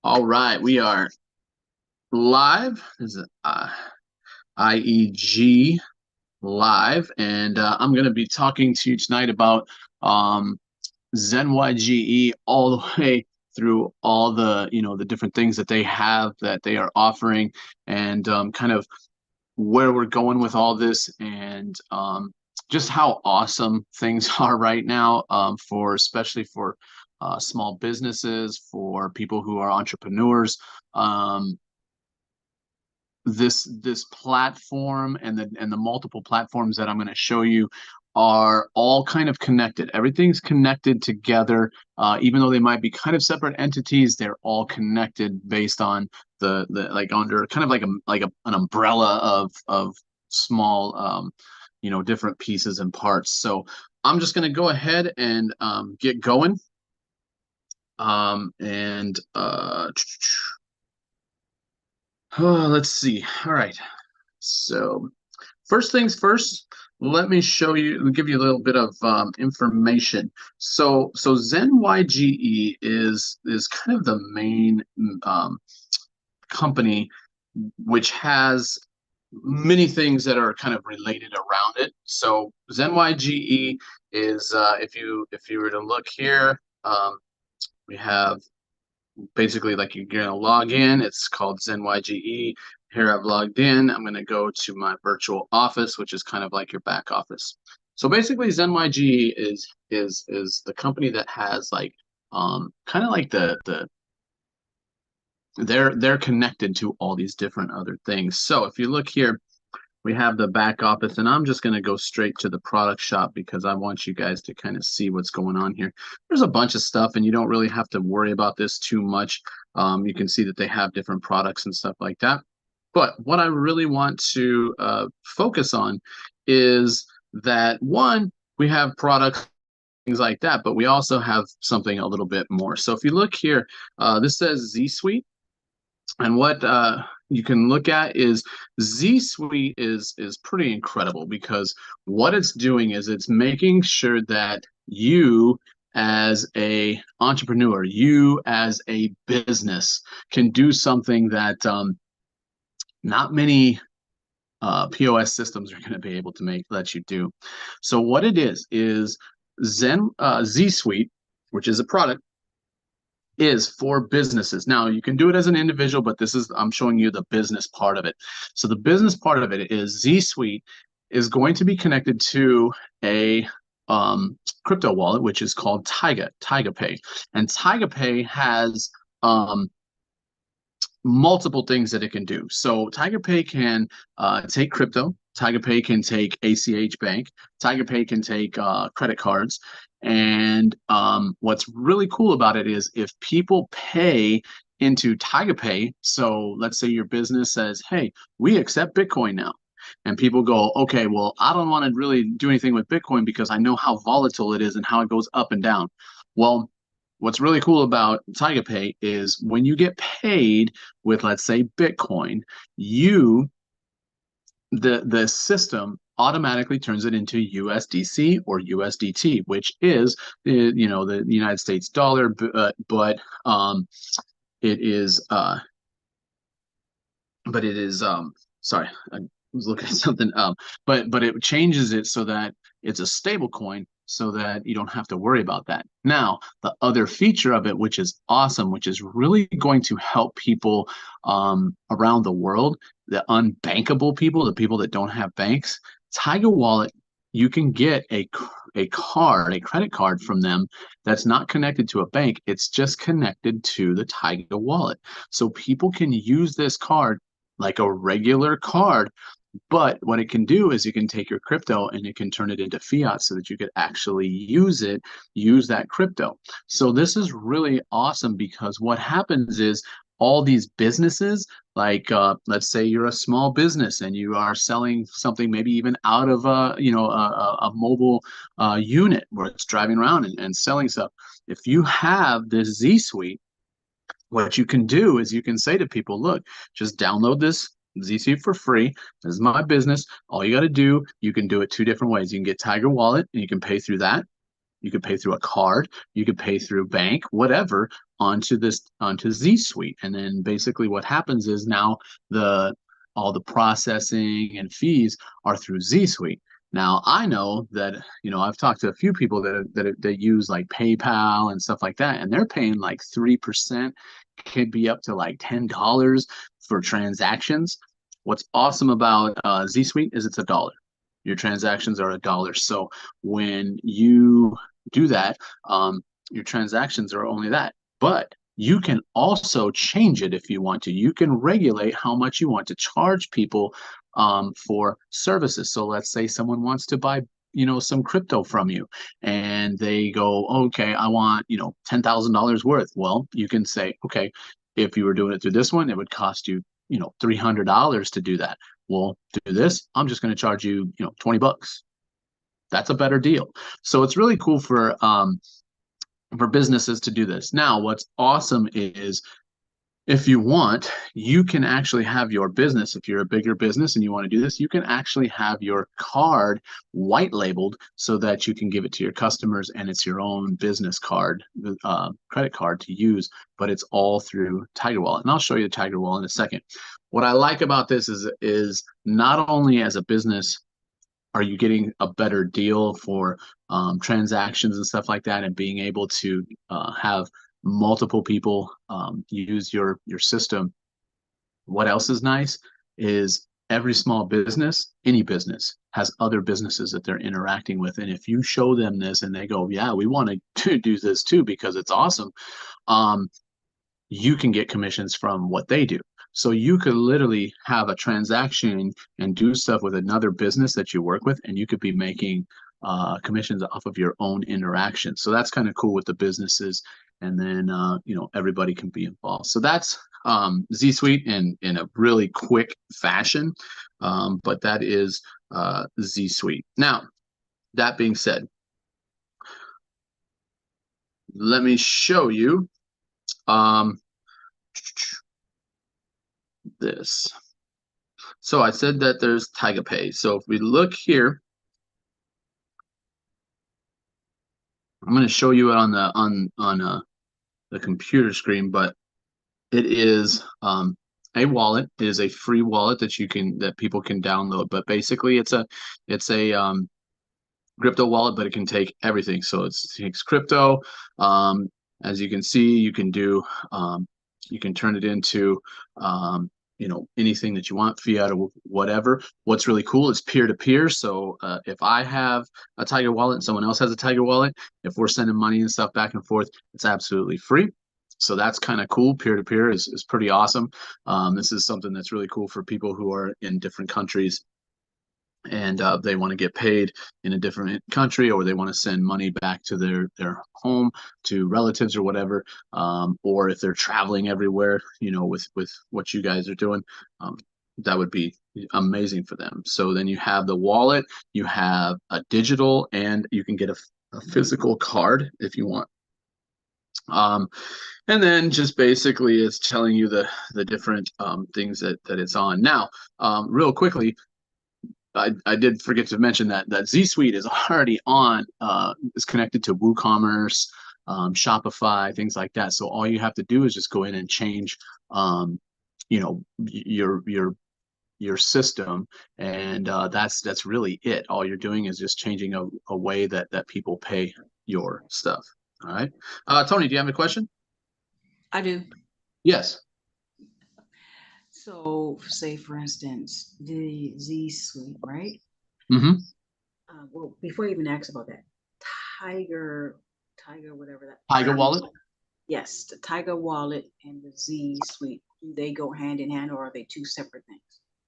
All right, we are live. This is IEG live, and I'm going to be talking to you tonight about um, Zenyge all the way through all the different things that they have that they are offering, and kind of where we're going with all this, and just how awesome things are right now for especially for small businesses, for people who are entrepreneurs. Um, this platform and the multiple platforms that I'm going to show you are all kind of connected. Everything's connected together, even though they might be kind of separate entities. They're all connected based on the like under kind of an umbrella of small different pieces and parts. So I'm just going to go ahead and get going. And let's see. All right. So first things first, let me give you a little bit of information. So ZenYGE is kind of the main company, which has many things that are kind of related around it. So ZenYGE is if you were to look here, we have basically like you're gonna log in. It's called ZenYGE. Here I've logged in. I'm gonna go to my virtual office, which is kind of like your back office. So basically, ZenYGE is the company that has like kind of like the they're connected to all these different other things. So if you look here, we have the back office, and I'm just going to go straight to the product shop because I want you guys to kind of see what's going on here. There's a bunch of stuff, and you don't really have to worry about this too much. You can see that they have different products and stuff like that. But what I really want to focus on is that one, we have products, things like that, but we also have something a little bit more. So if you look here, this says Z Suite. And what you can look at is Z Suite is pretty incredible because what it's doing is it's making sure that you as a entrepreneur, you as a business can do something that not many POS systems are going to be able to let you do. So what it is Z Suite, which is a product is for businesses. Now, you can do it as an individual, but I'm showing you the business part of it. So the business part of it is Z Suite is going to be connected to a crypto wallet, which is called Tyga Pay. And Tyga Pay has multiple things that it can do. So Tyga Pay can take crypto. Tyga Pay can take ACH Bank. Tyga Pay can take credit cards. And what's really cool about it is if people pay into Tyga Pay, so let's say your business says, hey, we accept Bitcoin now. And people go, okay, well, I don't want to really do anything with Bitcoin because I know how volatile it is and how it goes up and down. Well, what's really cool about Tyga Pay is when you get paid with, let's say, Bitcoin, the system automatically turns it into USDC or USDT, which is the United States dollar, but it is sorry, I was looking at something but it changes it so that it's a stable coin so that you don't have to worry about that. Now, the other feature of it, which is awesome, which is really going to help people around the world, the unbankable people, the people that don't have banks, Tiger Wallet, you can get a credit card from them that's not connected to a bank. It's just connected to the Tiger Wallet. So people can use this card like a regular card, but what it can do is you can take your crypto and it can turn it into fiat so that you could actually use that crypto. So this is really awesome because what happens is all these businesses, like let's say you're a small business and you are selling something maybe even out of a mobile unit where it's driving around and selling stuff. If you have this Z Suite, what you can do is you can say to people, look, just download this Z Suite for free. This is my business. All you got to do, you can do it two different ways. You can get Tiger Wallet and you can pay through that. You could pay through a card, you could pay through bank, whatever, onto Z Suite. And then basically what happens is now the all the processing and fees are through Z Suite. Now I know that I've talked to a few people that use like PayPal and stuff like that, and they're paying like 3%, could be up to like $10 for transactions. What's awesome about Z Suite is it's a dollar. Your transactions are a dollar. So when you do that, your transactions are only that. But you can also change it if you want to. You can regulate how much you want to charge people for services. So let's say someone wants to buy some crypto from you, and they go, okay, I want $10,000 worth. Well, you can say, okay, if you were doing it through this one, it would cost you $300 to do that. Well, do this, I'm just going to charge you 20 bucks. That's a better deal. So it's really cool for businesses to do this. Now what's awesome is, if you want, you can actually have your business, if you're a bigger business and you want to do this, you can actually have your card white labeled so that you can give it to your customers, and it's your own business card, credit card to use, but it's all through Tiger Wallet. And I'll show you the Tiger Wallet in a second. What I like about this is not only as a business are you getting a better deal for transactions and stuff like that, and being able to have multiple people use your system. What else is nice is every small business, any business, has other businesses that they're interacting with. And if you show them this and they go, yeah, we want to do this too because it's awesome, um, you can get commissions from what they do. So you could literally have a transaction and do stuff with another business that you work with, and you could be making commissions off of your own interaction. So that's kind of cool with the businesses, and then everybody can be involved. So that's Z Suite in a really quick fashion, but that is Z Suite. Now, that being said, let me show you this. So I said that there's Tiger Pay. So if we look here, I'm going to show you it on the computer screen, but it is a wallet. It is a free wallet that people can download. But basically, it's a crypto wallet, but it can take everything. So it takes crypto. As you can see, you can turn it into anything that you want, fiat or whatever. What's really cool is peer-to-peer. So if I have a Tiger wallet and someone else has a Tiger wallet, if we're sending money and stuff back and forth, it's absolutely free. So that's kind of cool. Peer-to-peer is pretty awesome. This is something that's really cool for people who are in different countries, and they want to get paid in a different country, or they want to send money back to their home, to relatives or whatever, or if they're traveling everywhere, with what you guys are doing, that would be amazing for them. So then you have the wallet, you have a digital, and you can get a physical card if you want. And then just basically it's telling you the different things that it's on. Now, real quickly, I did forget to mention that Z Suite is already is connected to WooCommerce, Shopify, things like that. So all you have to do is just go in and change, your system, and that's really it. All you're doing is just changing a way that people pay your stuff. All right, Tony, do you have a question? I do. Yes. So, say for instance, the Z Suite, right? Mm-hmm. Well, before I even ask about that, Tiger, whatever that. Tiger Wallet. Yes, the Tiger Wallet and the Z Suite. Do they go hand in hand, or are they two separate things?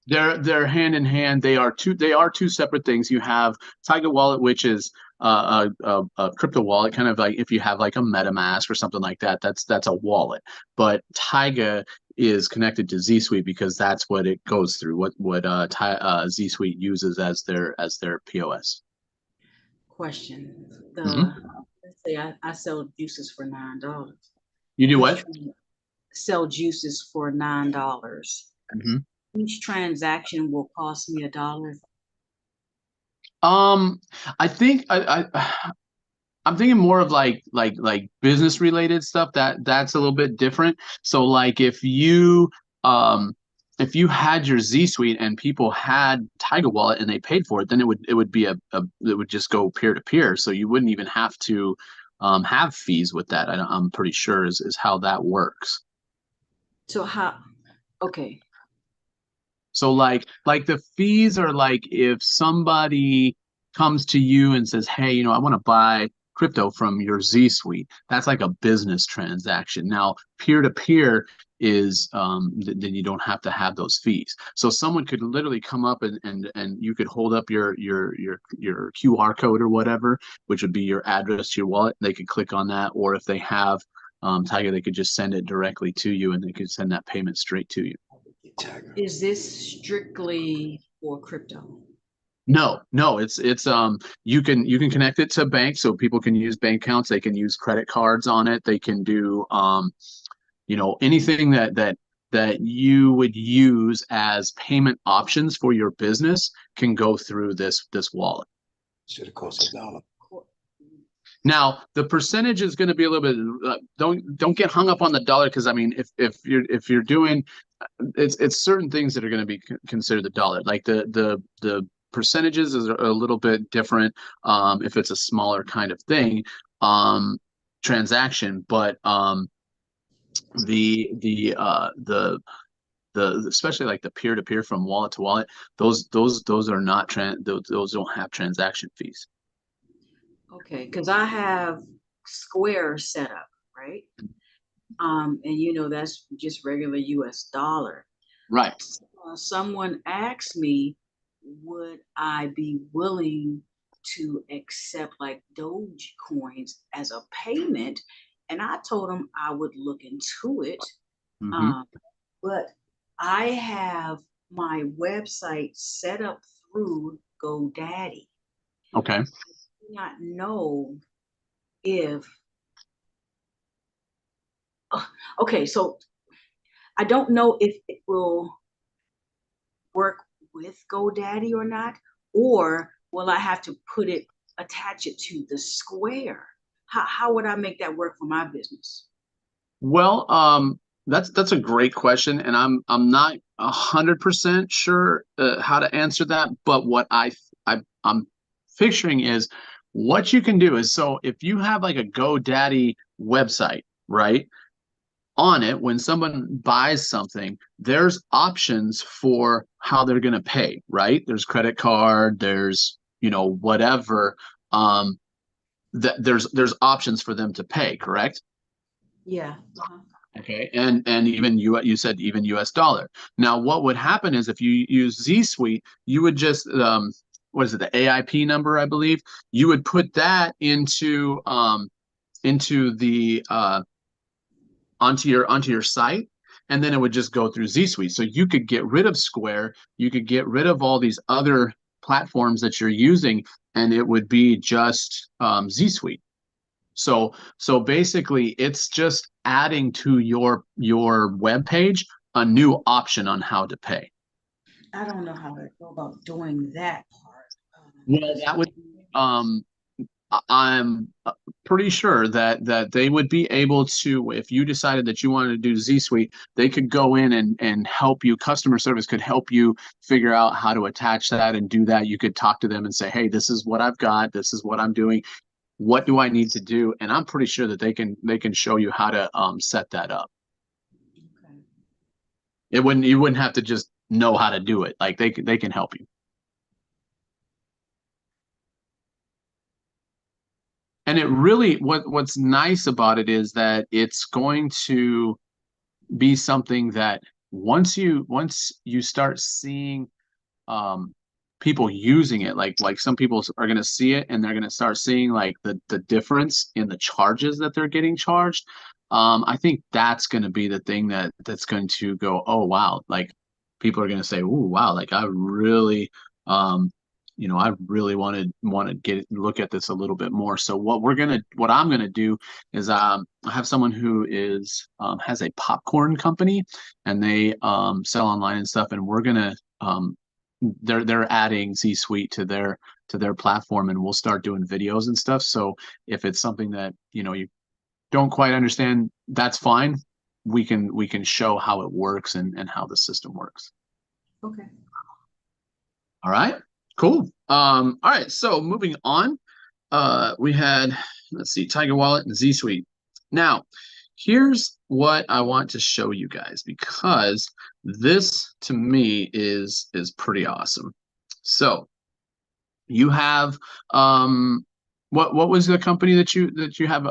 They're hand in hand. They are two separate things. You have Tiger Wallet, which is a crypto wallet, kind of like if you have like a MetaMask or something like that. That's a wallet. But Tiger is connected to Z Suite because that's what it goes through. What Z Suite uses as their POS. Question. Mm-hmm. Let's say I sell juices for $9. You do Each what? tran- Sell juices for $9. Mm-hmm. Each transaction will cost me $1. Um, I think I'm thinking more of like business related stuff that's a little bit different. So like um if you had your Z Suite and people had Tiger Wallet and they paid for it, then it would be it would just go peer to peer. So you wouldn't even have to have fees with that. I'm pretty sure is how that works. So how, okay. So like the fees are like if somebody comes to you and says, "Hey, I want to buy crypto from your Z Suite." That's like a business transaction. Now, peer to peer is then you don't have to have those fees. So someone could literally come up and you could hold up your QR code or whatever, which would be your address to your wallet. They could click on that, or if they have Tiger, they could just send it directly to you, and they could send that payment straight to you. Is this strictly for crypto? No, no, it's you can connect it to banks so people can use bank accounts, they can use credit cards on it, they can do anything that you would use as payment options for your business can go through this wallet. Should have cost $1. Now, the percentage is going to be a little bit don't get hung up on the dollar because I mean if you're doing it's certain things that are going to be considered the dollar. Like the percentages is a little bit different if it's a smaller kind of thing transaction, but the especially like the peer to peer from wallet to wallet, those are not those don't have transaction fees. Okay, because I have Square set up, right? And that's just regular US dollar. Right. Someone asked me, would I be willing to accept like Doge coins as a payment? And I told them I would look into it. Mm-hmm. Um, but I have my website set up through GoDaddy. Okay. I do not know if, okay, so I don't know if it will work with GoDaddy or not, or will I have to attach it to the Square? How would I make that work for my business? Well, that's a great question, and I'm not 100% sure how to answer that. But what I'm picturing is what you can do is so if you have like a GoDaddy website, right? On it, when someone buys something, there's options for how they're going to pay, right? There's credit card, there's whatever. There's options for them to pay, correct? Yeah. Uh-huh. Okay, and even you said even US dollar. Now, what would happen is if you use Z Suite, you would just what is it, the AIP number, I believe. You would put that into the onto your site, and then it would just go through Z Suite. So you could get rid of Square, you could get rid of all these other platforms that you're using, and it would be just Z Suite. So basically, it's just adding to your web page a new option on how to pay. I don't know how to go about doing that part. Well, Because that would I'm pretty sure that they would be able to, if you decided that you wanted to do Z Suite, they could go in and help you. Customer service could help you figure out how to attach that and do that. You could talk to them and say, "Hey, this is what I've got. This is what I'm doing. What do I need to do?" And I'm pretty sure that they can show you how to set that up. okay. You wouldn't have to just know how to do it. Like they can help you. And it really what's nice about it is that it's going to be something that once you start seeing um people using it, like some people are going to see it and they're going to start seeing like the difference in the charges that they're getting charged. I think that's going to be the thing that's going to go, oh wow, like people are going to say, oh wow, like um I really want to get look at this a little bit more. So what I'm gonna do is I have someone who is has a popcorn company, and they sell online and stuff, and we're gonna they're adding Z Suite to to their platform, and we'll start doing videos and stuff. So if it's something that, you know, you don't quite understand, that's fine. We can show how it works and how the system works. Okay. All right, cool. All right, so moving on, we had, let's see, Tiger Wallet and Z Suite. Now, here's what I want to show you guys, because this to me is pretty awesome. So you have what was the company that you have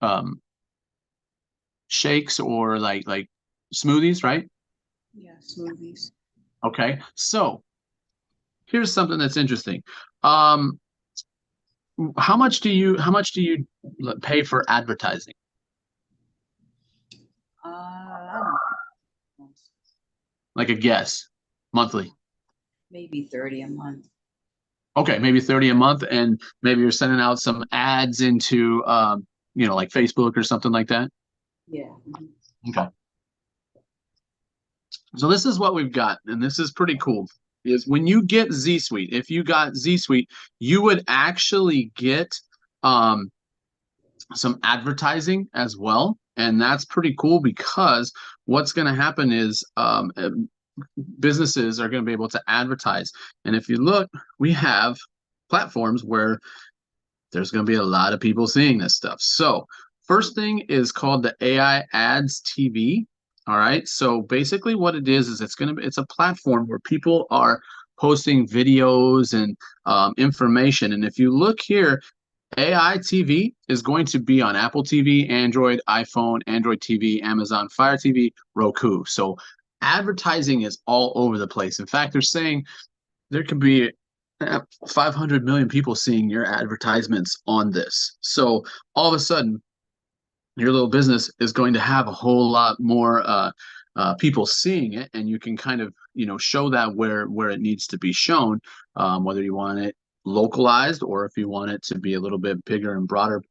um shakes or like smoothies, right? Yeah, smoothies. Okay, so here's something that's interesting. Um, how much do you pay for advertising? I don't know, Like a guess, monthly. maybe 30 a month. Okay, maybe 30 a month, and maybe you're sending out some ads into you know, like Facebook or something like that. Yeah. Okay. So this is what we've got, and this is pretty cool. Is when you get Z Suite, if you got Z Suite, you would actually get um some advertising as well. And that's pretty cool, because what's going to happen is businesses are going to be able to advertise. And if you look, we have platforms where there's going to be a lot of people seeing this stuff. So first thing is called the AI Ads TV. All right. So basically what it is it's a platform where people are posting videos and information. And if you look here, AI TV is going to be on Apple TV, Android, iPhone, Android TV, Amazon Fire TV, Roku. So advertising is all over the place. In fact, they're saying there could be 500 million people seeing your advertisements on this. So all of a sudden, your little business is going to have a whole lot more people seeing it, and you can kind of, you know, show that where it needs to be shown, whether you want it localized or if you want it to be a little bit bigger and broader.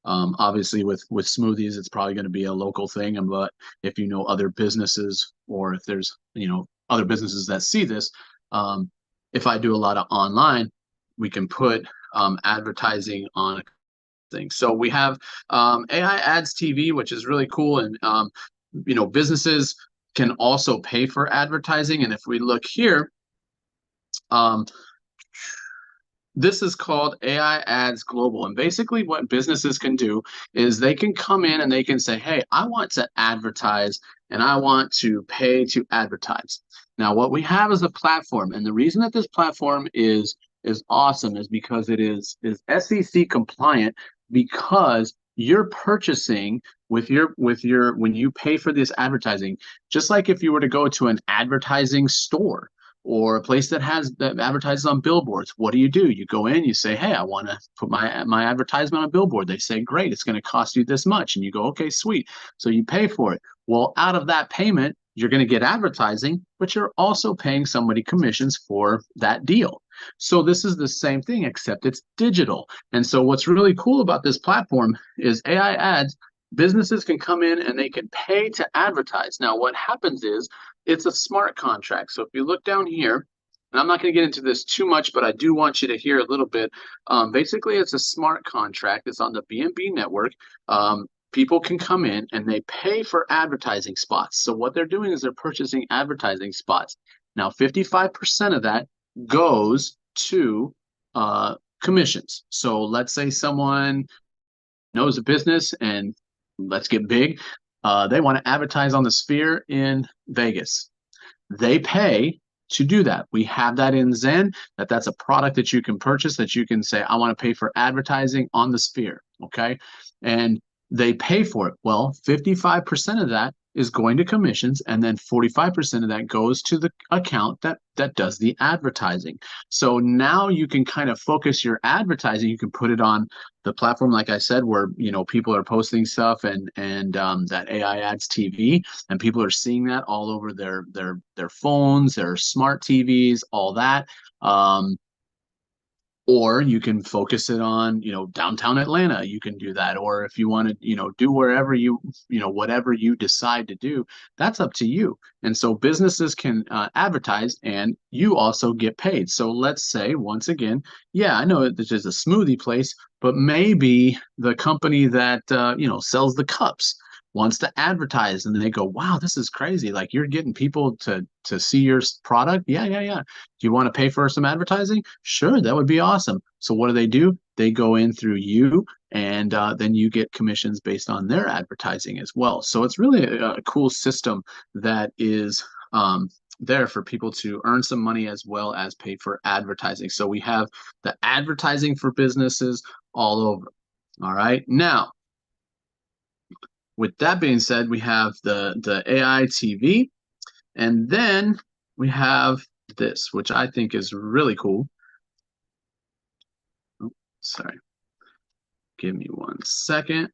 Obviously, with smoothies, it's probably going to be a local thing, but if you know other businesses, or if there's, you know, other businesses that see this, if I do a lot of online, we can put advertising on things. So we have AI Ads TV, which is really cool, and you know, businesses can also pay for advertising. And if we look here, um, this is called AI Ads Global. And basically what businesses can do is they can come in and they can say, hey, I want to advertise and I want to pay to advertise. Now, what we have is a platform. And the reason that this platform is awesome is because it is SEC compliant, because you're purchasing with your when you pay for this advertising, just like if you were to go to an advertising store or a place that advertises on billboards. What do? You go in, you say, hey, I want to put my advertisement on a billboard. They say, great, it's going to cost you this much. And you go, okay, sweet. So you pay for it. Well, out of that payment, you're going to get advertising, but you're also paying somebody commissions for that deal. So this is the same thing, except it's digital. And so what's really cool about this platform is AI Ads. Businesses can come in and they can pay to advertise. Now, what happens is it's a smart contract. So if you look down here, and I'm not going to get into this too much, but I do want you to hear a little bit. Basically, it's a smart contract. It's on the BNB network. People can come in and they pay for advertising spots. So what they're doing is they're purchasing advertising spots. Now, 55% of that goes to commissions. So let's say someone knows a business and let's get big. They want to advertise on the Sphere in Vegas. They pay to do that. We have that in Zen, that's a product that you can purchase, that you can say, I want to pay for advertising on the Sphere, okay? And they pay for it. Well, 55% of that is going to commissions, and then 45% of that goes to the account that does the advertising. So now you can kind of focus your advertising. You can put it on the platform, like I said, where, you know, people are posting stuff, and that AI Ads TV, and people are seeing that all over their phones, their smart TVs, all that. Or you can focus it on, downtown Atlanta. You can do that. Or if you want to, do wherever whatever you decide to do, that's up to you. And so businesses can advertise and you also get paid. So let's say, once again, yeah, I know this is a smoothie place, but maybe the company that, sells the cups wants to advertise and they go, wow, this is crazy. Like you're getting people to see your product. Yeah, yeah, yeah. Do you want to pay for some advertising? Sure, that would be awesome. So what do? They go in through you, and then you get commissions based on their advertising as well. So it's really a cool system that is there for people to earn some money as well as pay for advertising. So we have the advertising for businesses all over. All right. Now, with that being said, we have the AI TV, and then we have this, which I think is really cool. Oh, sorry. Give me 1 second.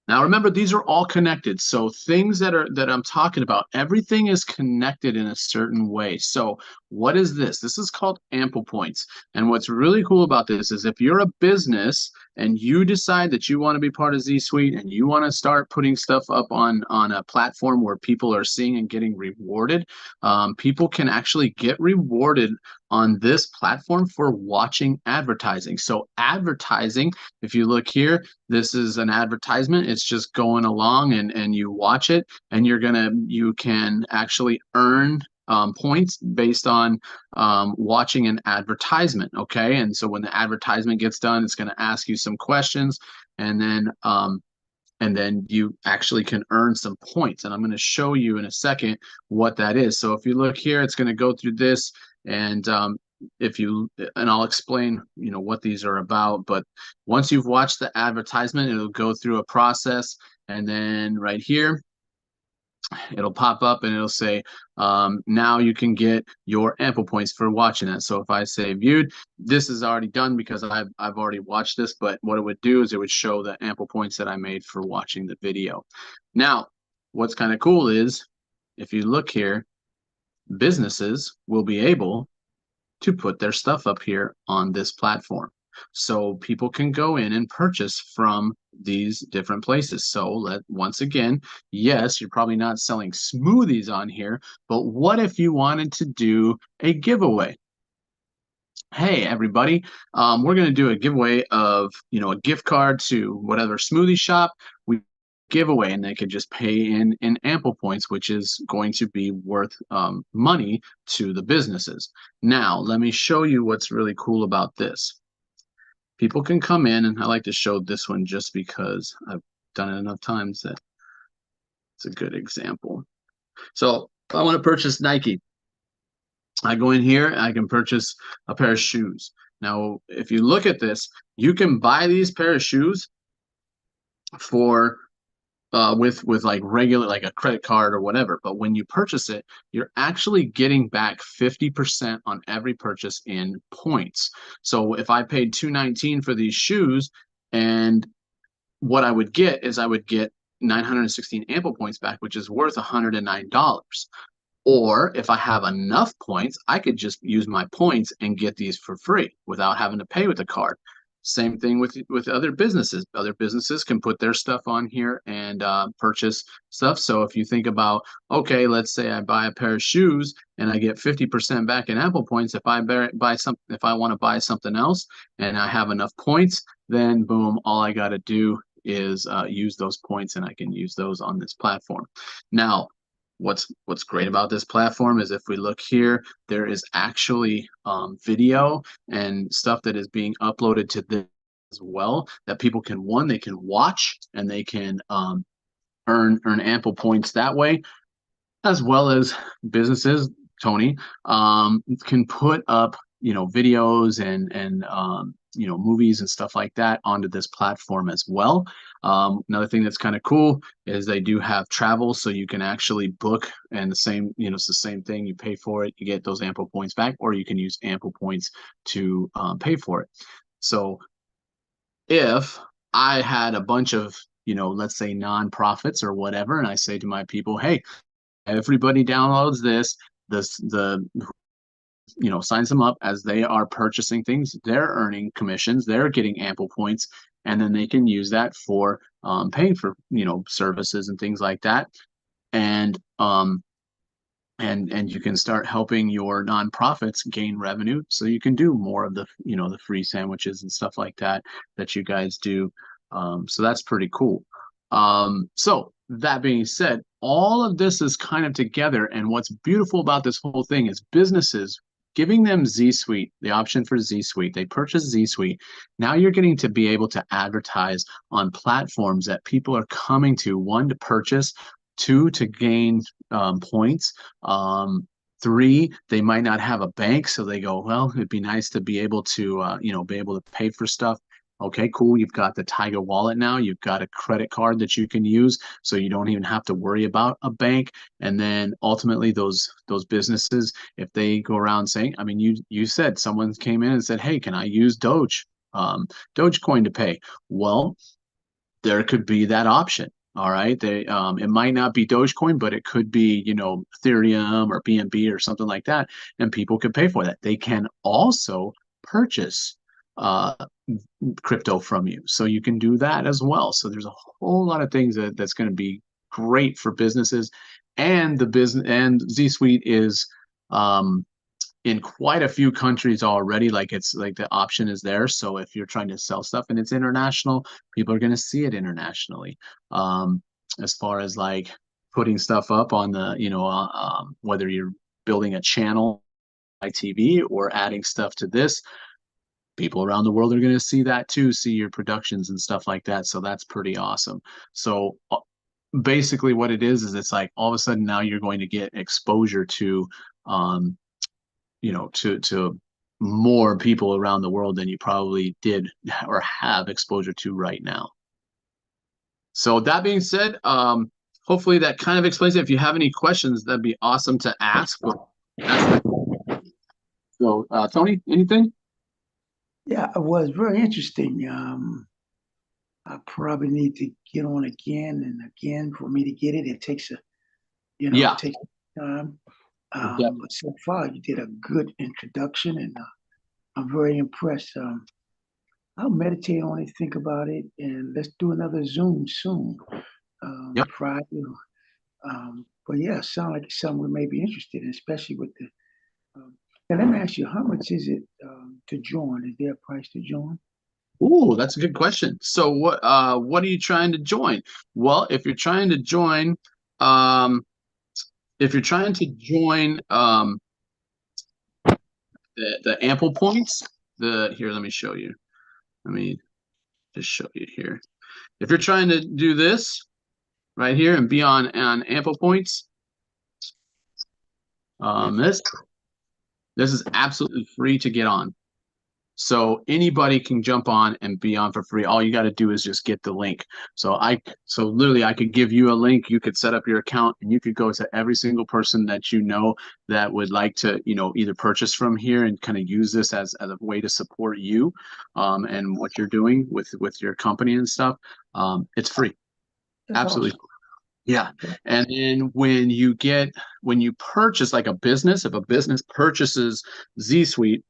Now remember, these are all connected. So things that I'm talking about, everything is connected in a certain way. So what is this? This is called ample points. And what's really cool about this is if you're a business and you decide that you want to be part of Z Suite and you want to start putting stuff up on a platform where people are seeing and getting rewarded, people can actually get rewarded on this platform for watching advertising. So advertising, if you look here, this is an advertisement. It's just going along and you watch it and you can actually earn points based on watching an advertisement. Okay. And so when the advertisement gets done, it's going to ask you some questions and then you actually can earn some points. And I'm going to show you in a second what that is. So if you look here, it's going to go through this and I'll explain, what these are about. But once you've watched the advertisement, it'll go through a process. And then right here, it'll pop up and it'll say, now you can get your ample points for watching that. So if I say viewed, this is already done because I've already watched this, but what it would do is it would show the ample points that I made for watching the video. Now, what's kind of cool is if you look here, businesses will be able to put their stuff up here on this platform. So people can go in and purchase from these different places. So once again, yes, you're probably not selling smoothies on here, but what if you wanted to do a giveaway? Hey everybody, we're going to do a giveaway of a gift card to whatever smoothie shop. We giveaway and they could just pay in ample points, which is going to be worth money to the businesses. Now let me show you what's really cool about this. People can come in, and I like to show this one just because I've done it enough times that it's a good example. So if I want to purchase Nike, I go in here, I can purchase a pair of shoes. Now, if you look at this, you can buy these pair of shoes for with like regular, like a credit card or whatever. But when you purchase it, you're actually getting back 50% on every purchase in points. So if I paid $219 for these shoes, and what I would get is I would get 916 ample points back, which is worth $109. Or if I have enough points, I could just use my points and get these for free without having to pay with a card. Same thing with other businesses. Other businesses can put their stuff on here and purchase stuff. So if you think about, okay, let's say I buy a pair of shoes and I get 50% back in Apple points. If I if I want to buy something else and I have enough points, then boom, all I got to do is use those points and I can use those on this platform. Now, what's great about this platform is if we look here, there is actually video and stuff that is being uploaded to this as well that people can, they can watch and they can earn ample points that way, as well as businesses, Tony, can put up videos and movies and stuff like that onto this platform as well. Another thing that's kind of cool is they do have travel, so you can actually book, and it's the same thing. You pay for it, you get those ample points back, or you can use ample points to pay for it. So if I had a bunch of let's say nonprofits or whatever, and I say to my people, hey, everybody downloads this the signs them up as they are purchasing things. They're earning commissions. They're getting ample points, and then they can use that for paying for services and things like that. And and you can start helping your nonprofits gain revenue, so you can do more of the the free sandwiches and stuff like that that you guys do. So that's pretty cool. So that being said, all of this is kind of together, and what's beautiful about this whole thing is businesses giving them Z Suite, the option for Z Suite. They purchase Z Suite. Now you're getting to be able to advertise on platforms that people are coming to, one, to purchase, two, to gain points. Three, they might not have a bank, so they go, well, it'd be nice to be able to, be able to pay for stuff. Okay, cool. You've got the Tiger wallet now. You've got a credit card that you can use, so you don't even have to worry about a bank. And then ultimately, those businesses, if they go around saying, I mean, you said someone came in and said, hey, can I use Dogecoin to pay? Well, there could be that option. All right. It might not be Dogecoin, but it could be, Ethereum or BNB or something like that. And people could pay for that. They can also purchase crypto from you. So you can do that as well. So there's a whole lot of things that's going to be great for businesses. And Z Suite is in quite a few countries already. Like, it's like the option is there. So if you're trying to sell stuff and it's international, people are going to see it internationally. As far as like putting stuff up on the, whether you're building a channel ITV or adding stuff to this, people around the world are going to see that too, see your productions and stuff like that. So that's pretty awesome. So basically what it is it's like all of a sudden now you're going to get exposure to to more people around the world than you probably did or have exposure to right now. So that being said, hopefully that kind of explains it. If you have any questions, that'd be awesome to ask. So, Tony, anything? Yeah, it was very interesting. I probably need to get on again and again for me to get it. It takes Yeah. it takes time. Yeah. But so far you did a good introduction, and I'm very impressed. I'll meditate on it, think about it, and let's do another Zoom soon. Yep. Friday. But yeah, sound like it's something we may be interested in, especially with the. Now let me ask you, how much is it to join? Is there a price to join? Ooh, that's a good question. So what are you trying to join? Well, if you're trying to join um the ample points, here, let me show you. Let me just show you here. If you're trying to do this right here and be on ample points, this is absolutely free to get on. So anybody can jump on and be on for free. All you got to do is just get the link. So literally I could give you a link. You could set up your account and you could go to every single person that you know that would like to, either purchase from here and kind of use this as a way to support you and what you're doing with your company and stuff. It's free. That's Absolutely. awesome. Yeah. And then when you purchase, like if a business purchases Z Suite,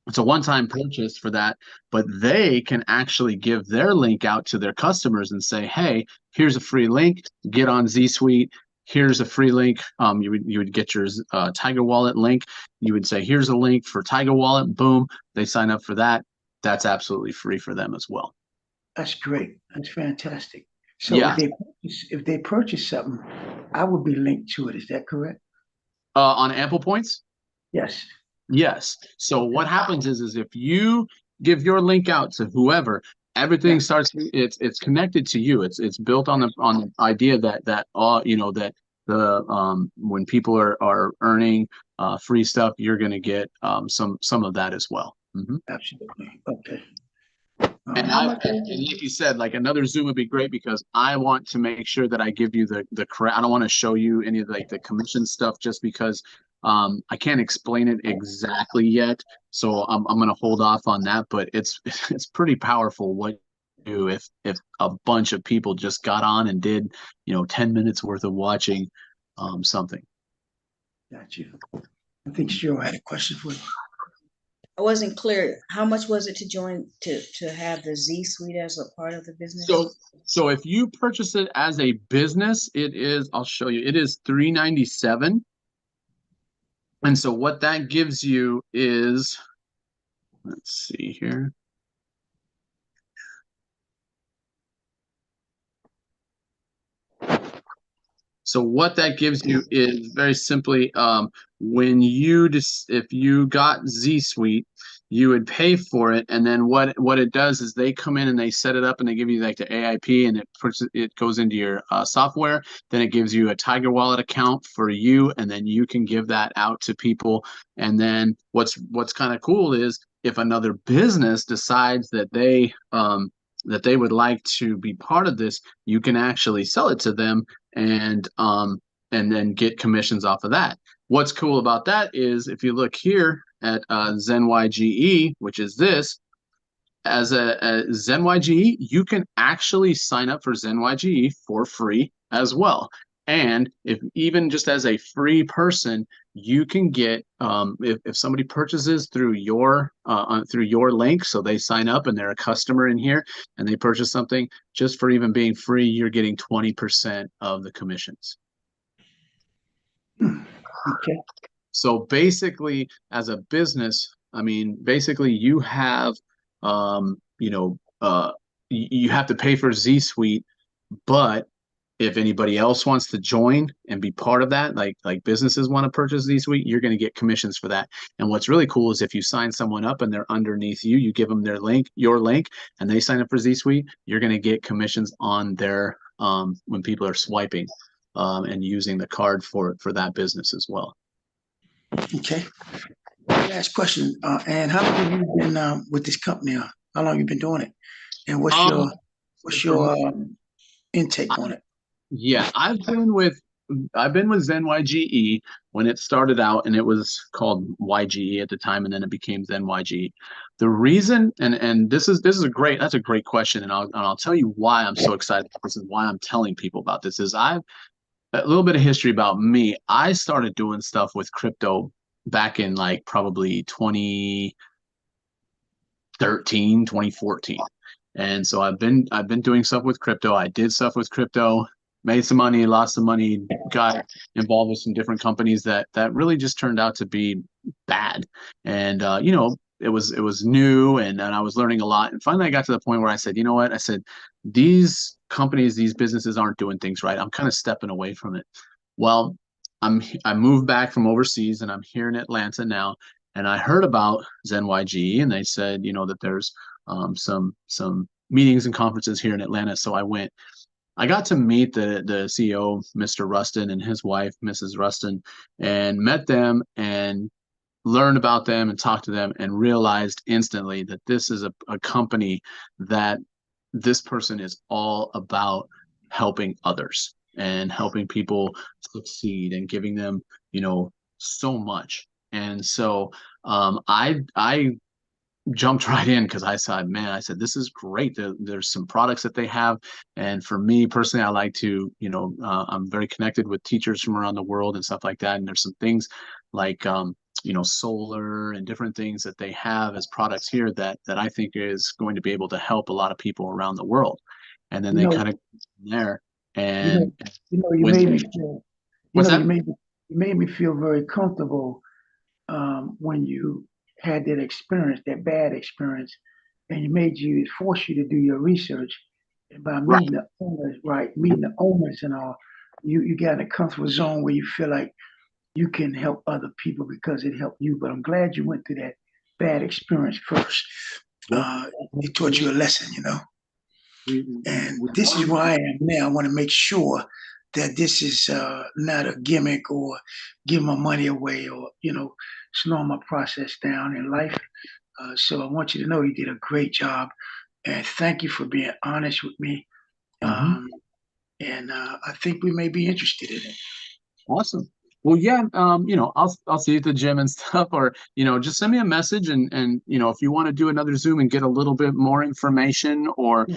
it's a one-time purchase for that, but they can actually give their link out to their customers and say, hey, here's a free link, get on Z Suite. Here's a free link. You would get your Tiger Wallet link. You would say, here's a link for Tiger Wallet. Boom. They sign up for that. That's absolutely free for them as well. That's great. That's fantastic. So Yeah. if they purchase something, I would be linked to it. Is that correct? On Ample Points? Yes. Yes. So what happens is if you give your link out to whoever, everything starts. It's connected to you. It's built on the idea that that the when people are earning free stuff, you're going to get some of that as well. Mm-hmm. Absolutely. Okay. And like you said, like another Zoom would be great because I want to make sure that I give you the correct. I don't want to show you any of the commission stuff just because I can't explain it exactly yet. So I'm going to hold off on that. But it's pretty powerful what you do if a bunch of people just got on and did 10 minutes worth of watching something. Got you. I think Cheryl had a question for you. I wasn't clear. How much was it to join to have the Z Suite as a part of the business? So if you purchase it as a business, it is, I'll show you, it is $397. And so what that gives you is, let's see here. So what that gives you is very simply, when you just, if you got Z Suite, you would pay for it, and then what it does is they come in and they set it up and they give you like the AIP, and it goes into your software. Then it gives you a Tiger Wallet account for you, and then you can give that out to people. And then what's kind of cool is if another business decides that they would like to be part of this, you can actually sell it to them and then get commissions off of that. What's cool about that is if you look here at Zenyge, which is this, as a Zenyge, you can actually sign up for Zenyge for free as well. And if even just as a free person, you can get if somebody purchases through your link, so they sign up and they're a customer in here and they purchase something, just for even being free, you're getting 20% of the commissions. Okay. So basically, as a business, I mean, basically you have you have to pay for Z Suite, but if anybody else wants to join and be part of that, like businesses want to purchase Z Suite, you're going to get commissions for that. And what's really cool is if you sign someone up and they're underneath you, you give them your link, and they sign up for Z Suite, you're going to get commissions on their when people are swiping and using the card for that business as well. Okay. Last question. And how long have you been with this company? How long have you been doing it? And what's your intake on it? Yeah, I've been with Zenyge when it started out, and it was called YGE at the time, and then it became Zenyge. The reason, and that's a great question, and I'll tell you why I'm so excited. This is why I'm telling people about this. Is a little bit of history about me. I started doing stuff with crypto back in like probably 2013, 2014. And so I've been doing stuff with crypto. I did stuff with crypto, made some money, lost some money, got involved with some different companies that really just turned out to be bad. And it was new, and I was learning a lot. And finally I got to the point where I said, you know what? I said, these companies, these businesses aren't doing things right. I'm kind of stepping away from it. Well, I moved back from overseas, and I'm here in Atlanta now. And I heard about Zenyge, and they said, that there's some meetings and conferences here in Atlanta. So I went. I got to meet the CEO, Mr. Rustin, and his wife, Mrs. Rustin, and met them and learned about them and talked to them and realized instantly that this is a company that this person is all about helping others and helping people succeed and giving them, so much. And so I jumped right in because I said, man, I said, this is great. There's some products that they have. And for me personally, I like to, I'm very connected with teachers from around the world and stuff like that. And there's some things like, solar and different things that they have as products here that I think is going to be able to help a lot of people around the world. And then they kind of there. And you made me feel, what's that? you made me feel very comfortable when you had that experience, that bad experience, and it forced you to do your research. And by meeting the owners, meeting the owners and all, you got in a comfortable zone where you feel like you can help other people because it helped you. But I'm glad you went through that bad experience first. It taught you a lesson, And this is where I am now. I want to make sure that this is not a gimmick or give my money away or, slow my process down in life. So I want you to know you did a great job. And thank you for being honest with me. And I think we may be interested in it. Awesome. Well, yeah, I'll see you at the gym and stuff, or, just send me a message and, if you want to do another Zoom and get a little bit more information or,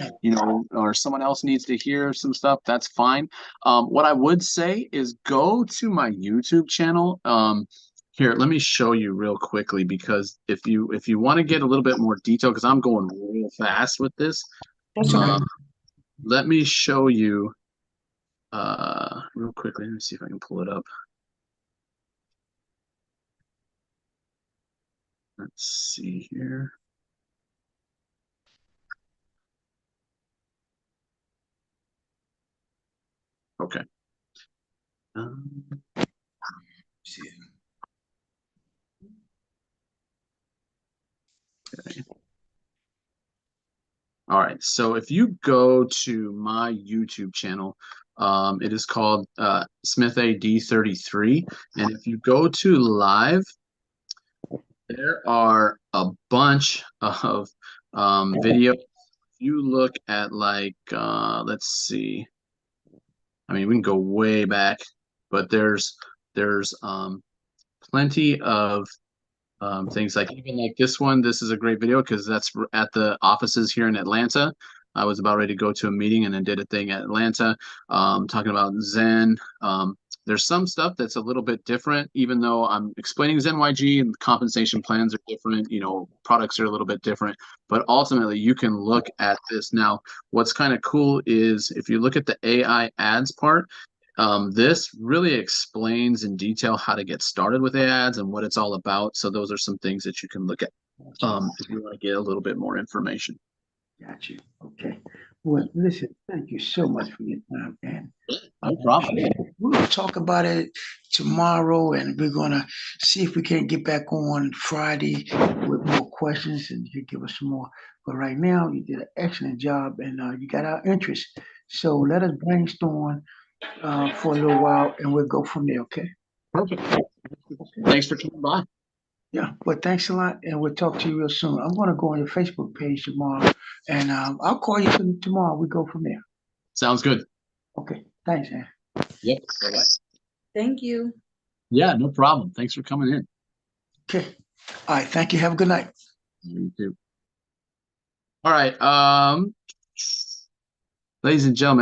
or someone else needs to hear some stuff, that's fine. What I would say is go to my YouTube channel. Here, let me show you real quickly, because if you want to get a little bit more detail, because I'm going real fast with this, That's okay. let me show you real quickly. Let me see if I can pull it up. Let's see here. Okay. See it. Okay. All right. So if you go to my YouTube channel, it is called Smith AD33. And if you go to live, there are a bunch of videos. If you look at like, let's see. I mean, we can go way back, but there's plenty of things like, even like this one. This is a great video because that's at the offices here in Atlanta. I was about ready to go to a meeting and then did a thing at Atlanta, talking about Zen. There's some stuff that's a little bit different, even though I'm explaining Zenyge and compensation plans are different, products are a little bit different, but ultimately you can look at this. Now, what's kind of cool is if you look at the AI ads part, this really explains in detail how to get started with ads and what it's all about. So those are some things that you can look at if you want to get a little bit more information. Got you. Okay. Well, listen, thank you so much for your time, and No problem. we're gonna talk about it tomorrow, and we're gonna see if we can get back on Friday with more questions, and you can give us some more. But right now, you did an excellent job, and you got our interest. So let us brainstorm for a little while, and we'll go from there. Okay. Perfect. Okay. Thanks for coming by. Yeah. Well, thanks a lot, and we'll talk to you real soon. I'm gonna go on your Facebook page tomorrow, and I'll call you tomorrow. We go from there. Sounds good. Okay. Thanks, man. Yep. Bye-bye. Thank you. Yeah, no problem. Thanks for coming in. Okay. All right. Thank you. Have a good night. You too. All right. Ladies and gentlemen,